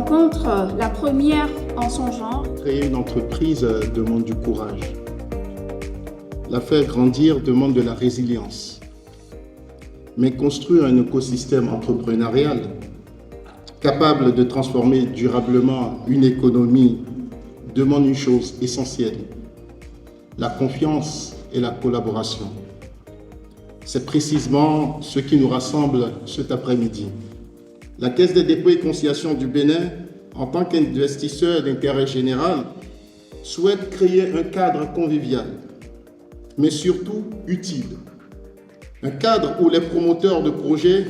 rencontre, la première en son genre. Créer une entreprise demande du courage. La faire grandir demande de la résilience. Mais construire un écosystème entrepreneurial capable de transformer durablement une économie demande une chose essentielle, la confiance et la collaboration. C'est précisément ce qui nous rassemble cet après-midi. La Caisse des dépôts et consignations du Bénin, en tant qu'investisseur d'intérêt général, souhaite créer un cadre convivial, mais surtout utile. Un cadre où les promoteurs de projets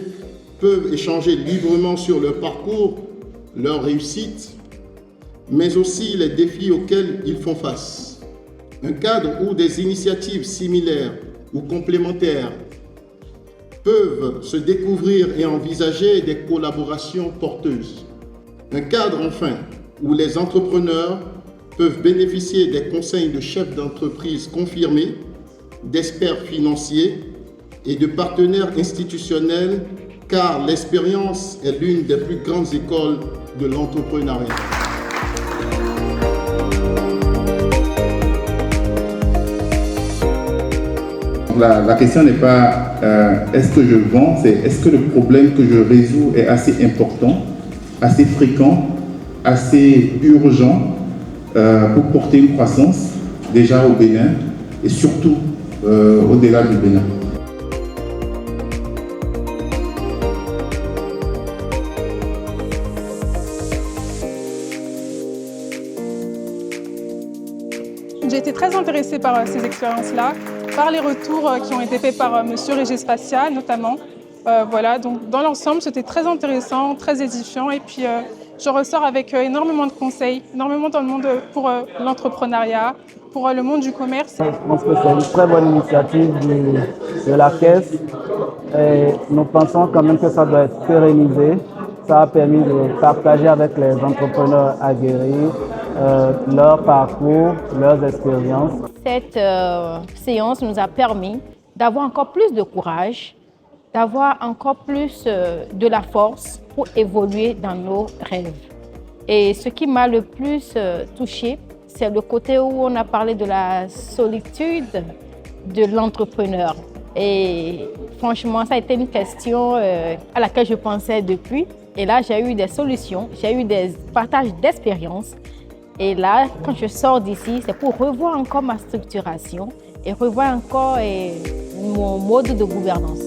peuvent échanger librement sur leur parcours, leur réussite, mais aussi les défis auxquels ils font face. Un cadre où des initiatives similaires ou complémentaires peuvent se découvrir et envisager des collaborations porteuses. Un cadre enfin où les entrepreneurs peuvent bénéficier des conseils de chefs d'entreprise confirmés, d'experts financiers et de partenaires institutionnels, car l'expérience est l'une des plus grandes écoles de l'entrepreneuriat. La question n'est pas est-ce que je vends, c'est est-ce que le problème que je résous est assez important, assez fréquent, assez urgent pour porter une croissance déjà au Bénin et surtout au-delà du Bénin. J'ai été très intéressée par ces expériences-là, par les retours qui ont été faits par M. Régis Facia notamment. Voilà, donc dans l'ensemble, c'était très intéressant, très édifiant et puis je ressors avec énormément de conseils, énormément dans le monde pour l'entrepreneuriat, pour le monde du commerce. Je pense que c'est une très bonne initiative de la Caisse et nous pensons quand même que ça doit être pérennisé. Ça a permis de partager avec les entrepreneurs aguerris leur parcours, leurs expériences. Cette séance nous a permis d'avoir encore plus de courage, d'avoir encore plus de la force pour évoluer dans nos rêves. Et ce qui m'a le plus touchée, c'est le côté où on a parlé de la solitude de l'entrepreneur. Et franchement, ça a été une question à laquelle je pensais depuis. Et là, j'ai eu des solutions, j'ai eu des partages d'expériences. Et là, quand je sors d'ici, c'est pour revoir encore ma structuration et revoir encore mon mode de gouvernance.